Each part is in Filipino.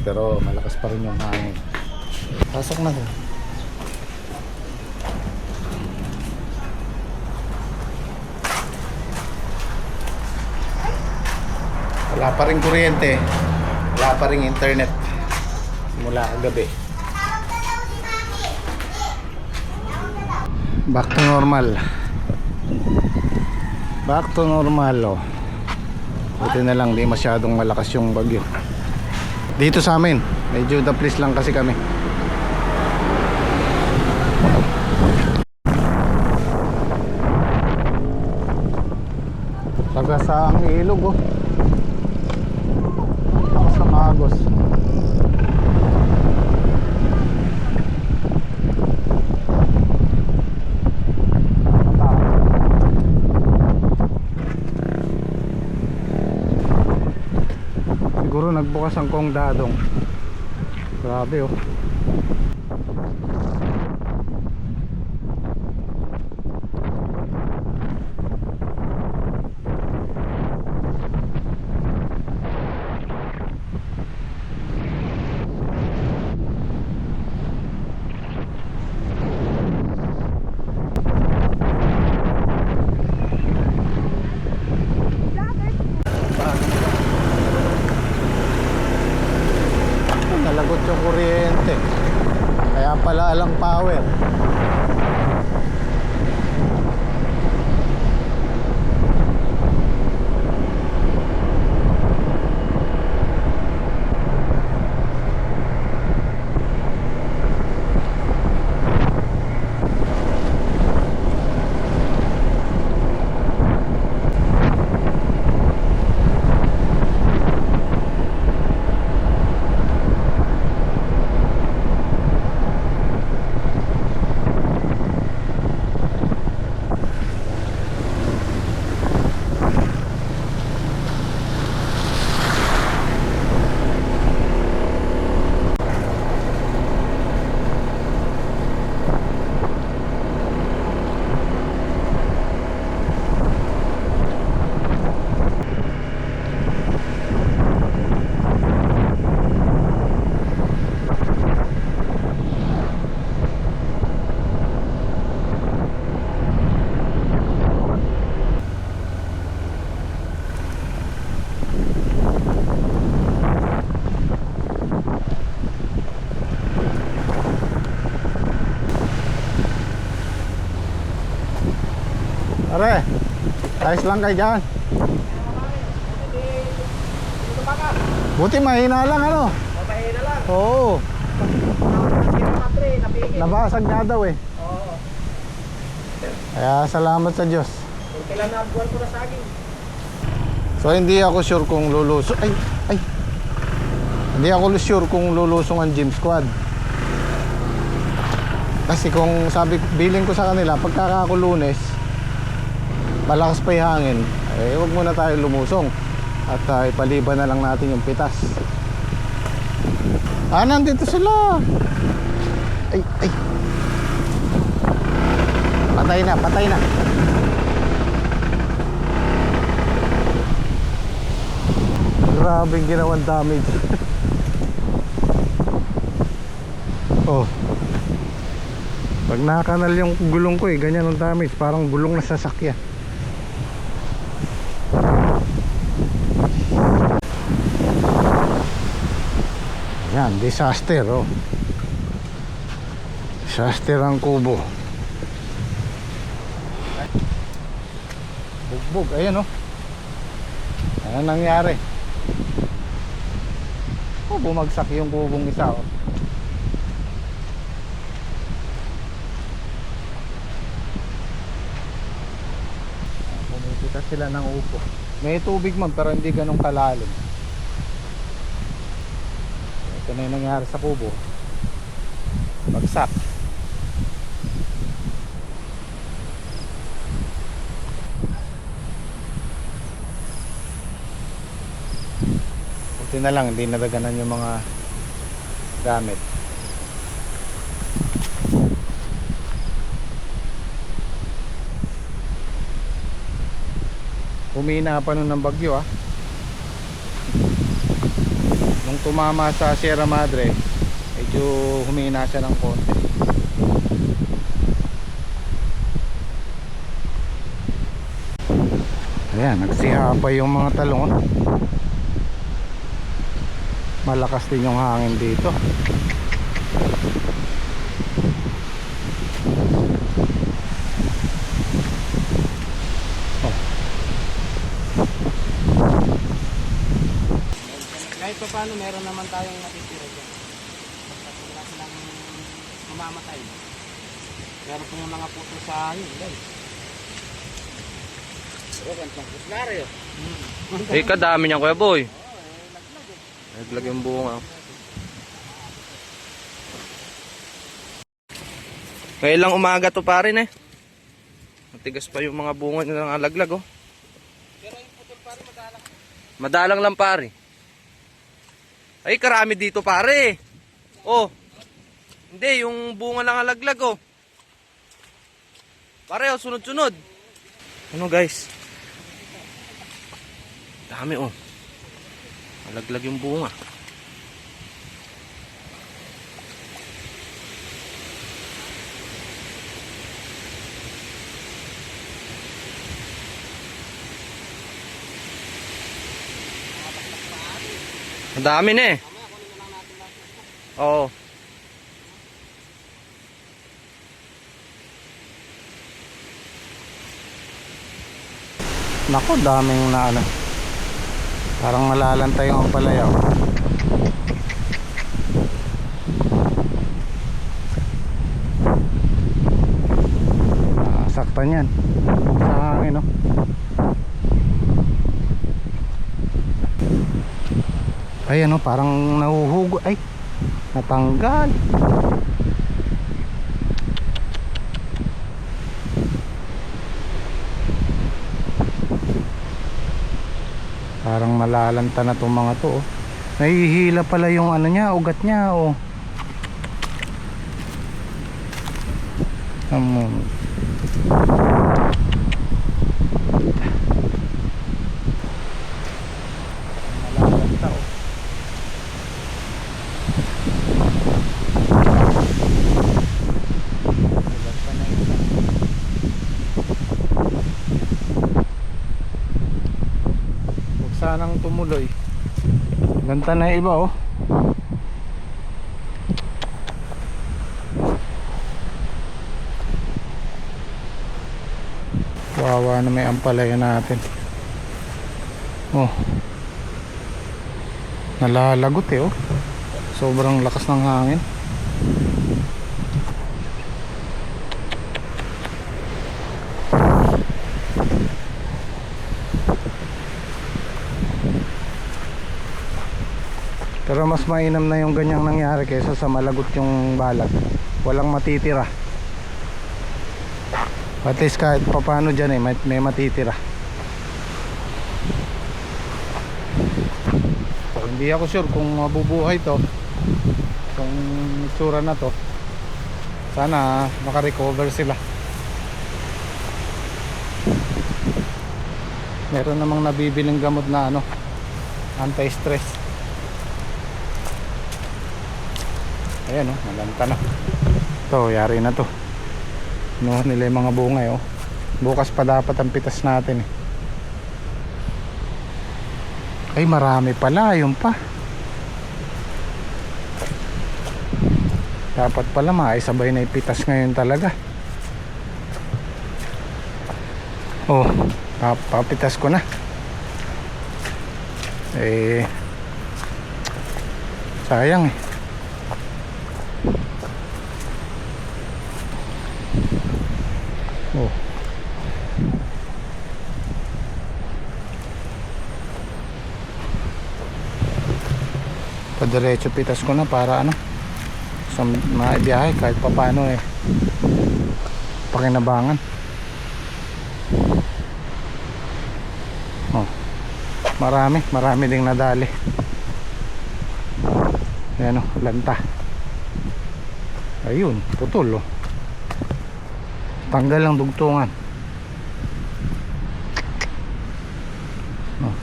pero malakas pa rin yung hangin. Pasok na. Wala pa rin kuryente, wala pa rin internet simula kagabi. Back to normal. Back to normal, oh. Buti na lang di masyadong malakas yung bagyo dito sa amin. Medyo daplis lang kasi kami. Taga sa ang ilog, oh. Tapos sa Magos. Siguro nagbukas ang Kong Dadong. Grabe, oh. Nalagot yung kuryente, kaya pala alang power. Pare, ayos lang kayo dyan. Buti mahina lang, ano? Mahina lang. Oo. Nabasag nga daw, eh. Oo. Kaya salamat sa Diyos. Kailan na buwan ko na saging. So hindi ako sure kung lulusong. Ay. Hindi ako sure kung lulusong ang gym squad. Kasi kung sabi, billing ko sa kanila, pagka ako Lunes, malakas pa yung hangin, eh huwag muna tayo lumusong at ipaliban na lang natin yung pitas. Nandito sila. Ay. Patay na. Grabing ginawang damage. Oh, pag nakakanal yung gulong ko, eh ganyan ang damage, parang gulong na sasakyan. Yan, disaster, oh. Disaster ang Kubo. Bugbog, ayan, oh. Ano nangyari? Oh, bumagsak yung kubong isa, oh. Pumipita sila ng upo. May tubig man, pero hindi ganun kalalim. Ito na yung nangyari sa kubo. Bagsak. Buti na lang hindi nadaganan yung mga gamit. Humina pa nun ng bagyo, ah. Nung tumama sa Sierra Madre, medyo humina siya ng konti. Ayan, nagsihapay yung mga talong, oh. Malakas din yung hangin dito. Kahit pa paano, meron naman tayong natitira dyan. Basta wala silang mamamatay. Meron po yung mga puto sa yun, guys. Pero gantong puslari, oh. Eh, kadami niyan, Kuya Boy. Naglag yung bunga. Ngayon lang umaga to parin eh. Matigas pa yung mga bunga ng alaglag, oh. Pero yung putol pare, madalang. Madalang lang pare. Ay, karami dito pare. Oh. Hindi, yung bunga lang alaglag, oh. Pare, oh, sunod-sunod. Ano guys? Dami, oh. Alaglag yung bunga. Ang dami na eh. Oo. Nako, daming na ano. Parang malalantay yung palayaw. Saktan yan sa hangin, no? Ay, ano, parang nahuhugo. Ay, natanggal. Parang malalanta na itong mga to, oh. Nahihila pala yung ano niya, ugat niya, oh. Malalanta, oh. Malalanta na isa. Huwag sanang tumuloy. Ganta na yung iba, oh. Wawa na may ampalaya natin. Oh. Nalalagot eh, oh. Sobrang lakas ng hangin. Pero mas mainam na yung ganyang nangyari kaysa sa malagot yung balag. Walang matitira. At least kahit papano dyan eh, may matitira. So, hindi ako sure kung mabubuhay to, kung itsura na to. Sana makarecover sila. Meron namang nabibiling gamot na ano, anti-stress. Ayan, oh, malanta na. Ito, yari na to. Inuha nila yung mga bunga, oh. Bukas pa dapat ang pitas natin, eh. Ay, marami pala, yun pa. Dapat pala maisabay na ipitas ngayon talaga. Oh, papitas ko na. Eh, sayang, eh. Oh. Padiretso pitas ko na para ano, sa maibiyahe kahit papano, eh, pakinabangan. Oh. Marami ding nadali. Ayan, oh, lanta. Ayun, putol, oh. Tanggal ang dugtungan. Oh.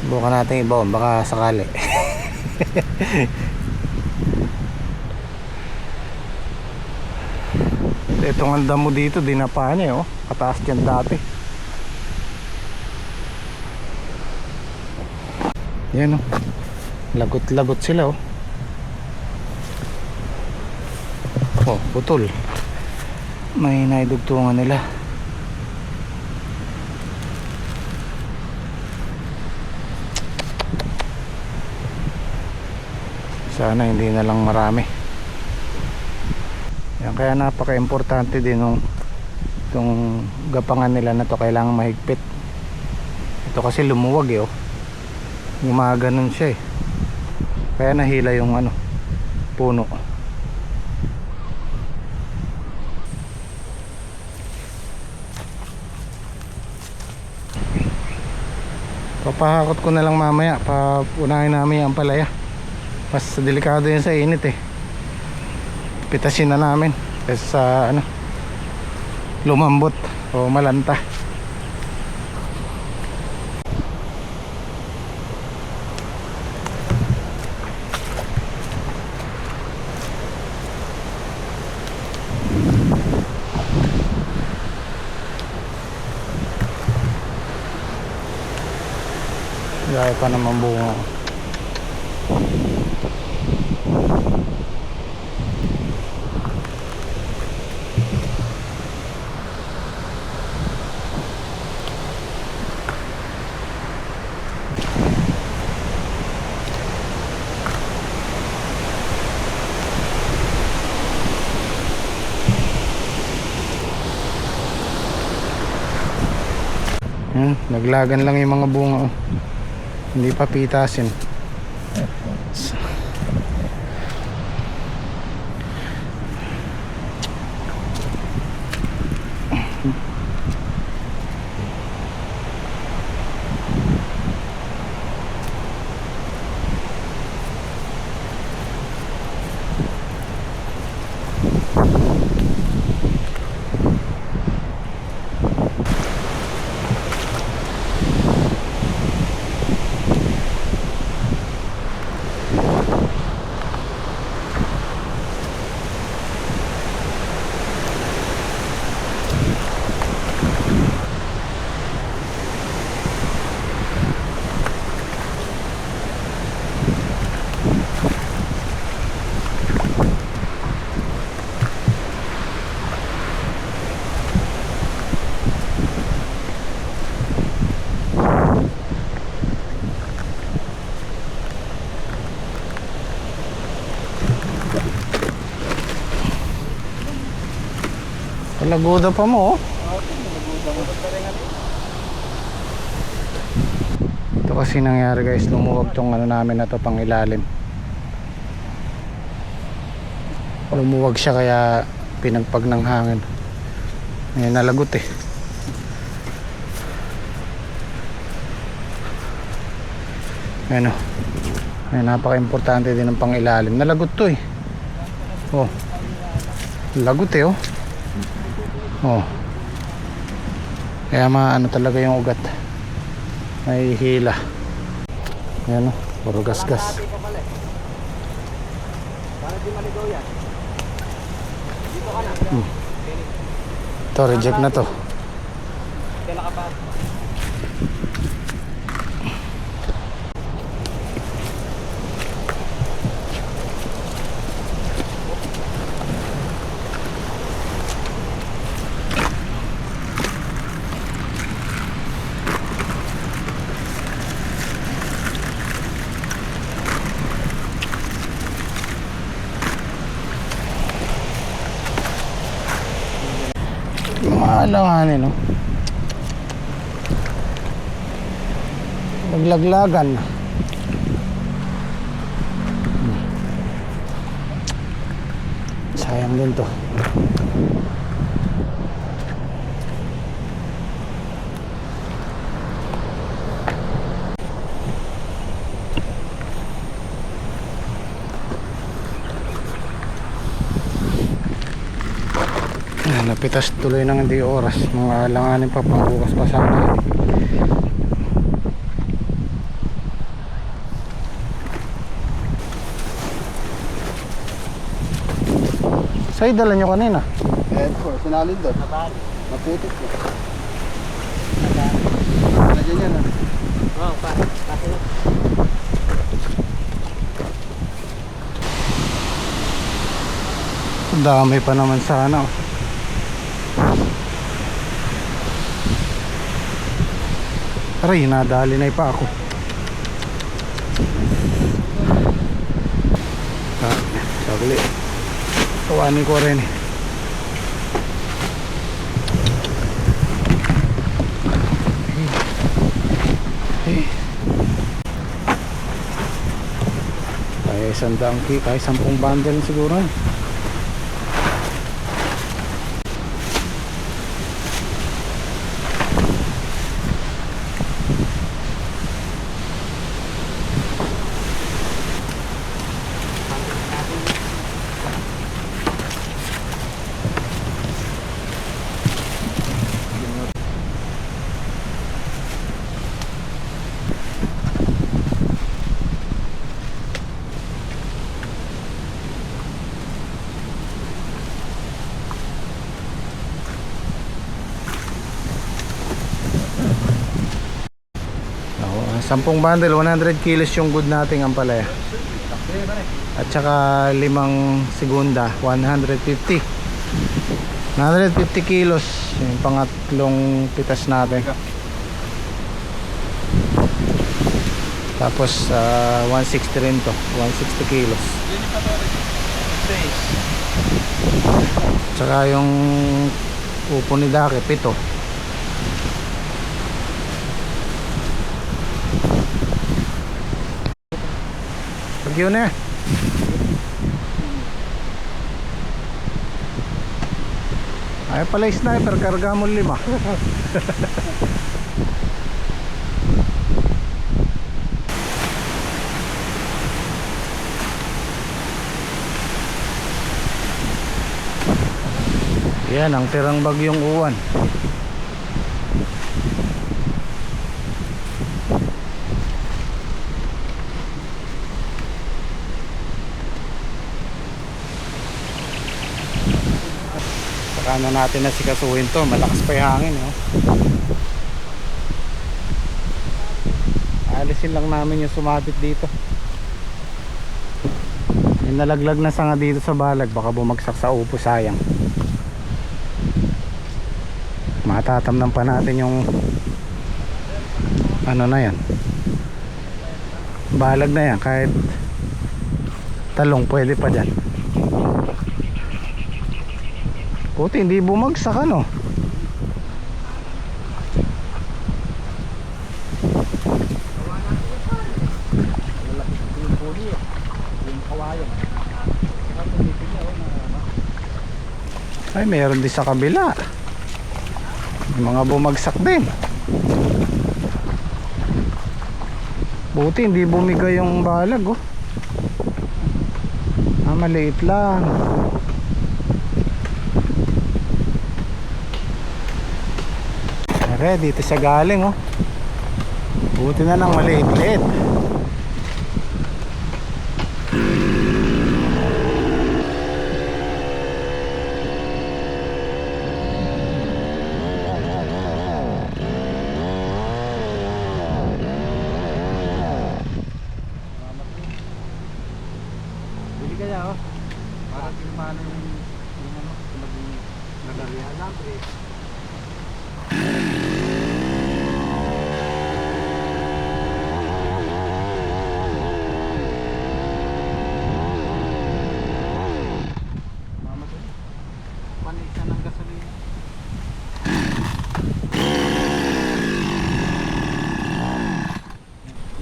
Bukan natin iba, baka sakali. Itong ang damo dito, dinapa niya oh. Kataas dyan dati. Yan oh. Lagot-lagot sila oh. Oh, putol. May naidugtungan nila. Sana hindi na lang marami. Yan, kaya napaka-importante din nung itong gapangan nila na to, kailangan mahigpit. Ito kasi lumuwag eh oh. Gumaganon siya eh. Kaya nahila yung ano, puno. Papahakot ko na lang mamaya, unahin namin ang palaya. Mas delikado yan sa init eh. Pitasin na namin kasi sa ano, lumambot o malanta. Gaya pa naman bunga. Naglagan lang yung mga bunga oh. Hindi pa pitasin. Lagoda pa mo oh. Ito kasi nangyari guys, lumuwag tong ano namin na to, pang ilalim. Lumuwag siya kaya pinagpag ng hangin. Ngayon nalagot eh. Ano, ay napaka-importante din ng pang ilalim. Nalagot to eh. Oh, lagot eh oh. Oh. Kaya maano talaga yung ugat. May hila. Yan oh, puro gas-gas. Para di maligaw yan. Dito ka na. Ito, reject na to. Kailan ka pa? Alanganin no. Maglaglagan. Sayang din to. Napitas tuloy ng hindi oras, mga alanganin pa, pangbukas pa sana. Sa'yo dala nyo kanina. Eh, po, sinalin doon. Nabali. Naputok po. Nabali. Nandiyan yan, ah. Oo, pati. Dami pa naman sana. Oh. Aray, nadali na pa ako. Sagli. Kawanin ko rin eh. Kaya isang donkey, kaya 10 bundle siguro. Oo, 10 bundle, 100 kilos yung good nating ampalaya. At saka 5 segunda, 150. 150 kilos yung pangatlong pitas natin. Tapos 160 rin to, 160 kilos. Tsaka yung upo ni Dake, 7. Bagyo na. Ay pala yung sniper, karga mo 5. Yan ang tirang bagyong uwan. Saka na natin na sikasuhin to, malakas pa yung hangin, oh. Alisin lang namin yung sumabit dito. Yung nalaglag na sanga dito sa balag, baka bumagsak sa upo, sayang. Matatamnan pa natin yung ano na yan, balag na yan, kahit talong pwede pa dyan. Puti hindi bumagsak, ano. Ay, mayroon din sa kabila. May mga bumagsak din. Buti hindi bumigay yung balag, oh. Maliit lang. Dito siya galing, oh. Buti na lang maliit-liit. Bili kaya, oh. Para tingnan yung ano, nagarihan lang, eh.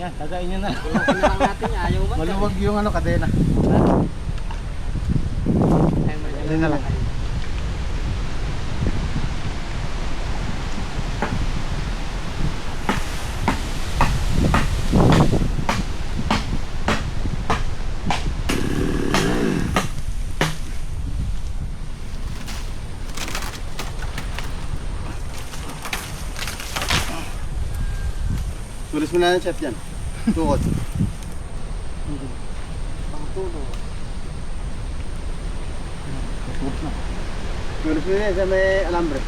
Yan, tagayin nyo na. Iwasin na lang natin, ayaw ba? Maluwag yung ano, kadena. Ayun na lang. Tulis mo na ng chef dyan. Tukot. Pang tulo. Tulis mo yan sa may alambre.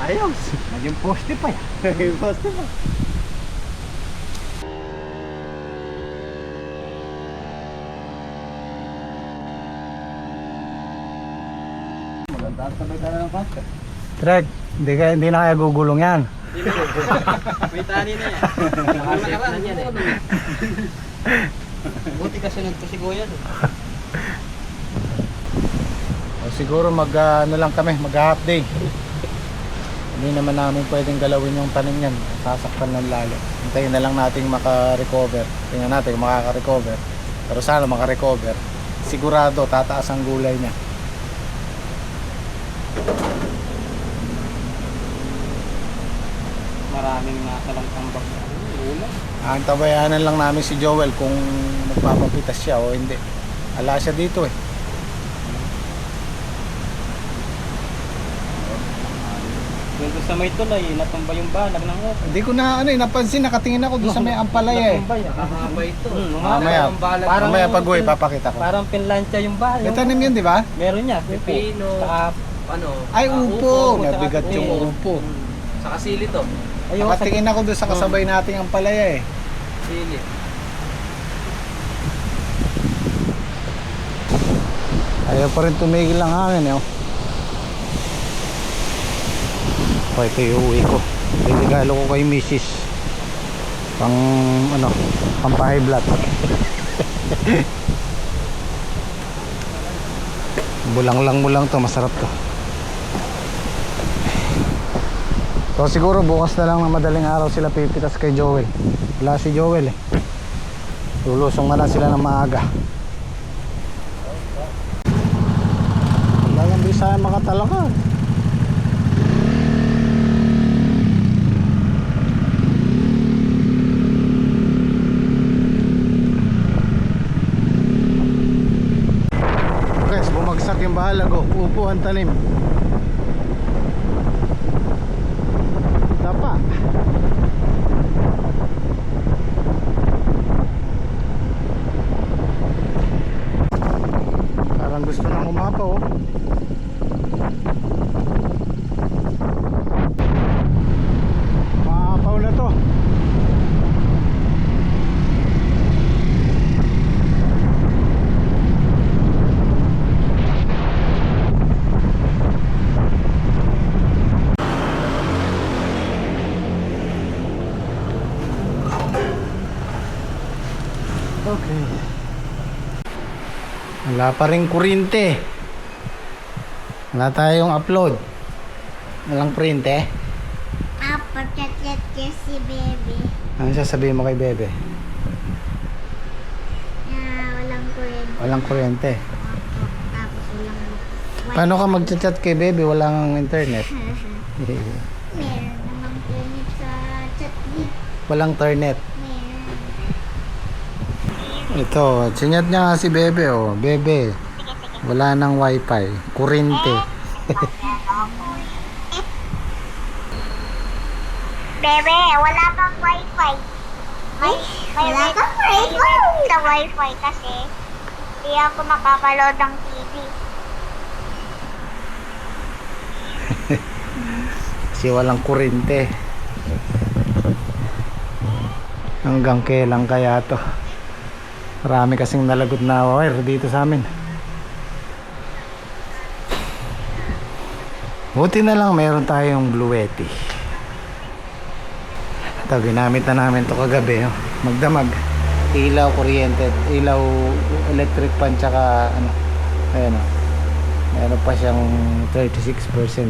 Ayos. Naging poste pa yan. Basta pa. Maganda sabay tayo ng pasta. Trek, hindi na kaya gugulong yan. May tani na yan. Nakaraan yan eh. Buti kasi nagpasiguyan. O siguro ano lang kami, mag half day. Hindi naman namin pwedeng galawin yung tanim yan. Sasaktan ng lalo. Hintayin na lang natin maka-recover. Tingnan natin kung makaka-recover. Pero sana maka-recover. Sigurado tataas ang gulay niya. Maraming nasalang tambak na ulam. Ang tabayanan lang namin si Joel kung magpapapitas siya o hindi. Ala siya dito eh. Yung doon sa may tulay, natumba yung balag ng opo. Hindi ko na napansin, nakatingin ako doon sa may ampalaya eh. Natumba yan. Mahaba ito. Mamaya pag-uwi papakita ko. Parang pinlansya yung balag. May tanim yun, di ba? Meron niya. Pipino. Saka, Ay, upo. upo, Nabigat saka yung pipino. upo. Saka sili to. ayun, Nakatingin ako doon sa kasabay nating ampalaya eh. Sili. Ayaw pa rin tumigil ang hangin eh. O, ito yung uwi ko. Regalo ko kay Mrs. Pang pampahay blat. Bulang mo lang to, masarap to. So siguro bukas na lang na madaling araw sila pipitas kay Joel. Wala si Joel eh. Lulusong na lang sila ng maaga. Talagang di saan makatalakad. Guys, bumagsak yung bahalag oh. Upo ang tanim. Tapa. Parang gusto nang umapaw oh. Maapaw na to. Okay. Wala pa rin kuryente. Wala tayong upload. Walang kuryente. Pagkat-kat si Bebe. Ano sasabihin mo kay Bebe? Walang kuryente. Walang kuryente. Tapos walang Paano ka mag-chat kay Bebe? Walang internet. Meron namang kuryente sa chatbit. Walang internet. Meron. Ito, sinyat niya nga si Bebe oh. Bebe, wala nang wifi. Kuryente. Bebe, wala kang wifi. Wala kang wifi? Sa wifi kasi hindi ako makapaload ng TV. Kasi walang kuryente. Hanggang kailan kaya to? Marami kasing nalagot na wire dito sa amin. Buti na lang meron tayong Bluetti. Ito, ginamit na namin to kagabi. Oh. Magdamag. Ilaw, kuryente, ilaw, electric pan, tsaka ano. Ayan oh. Meron pa siyang 36%.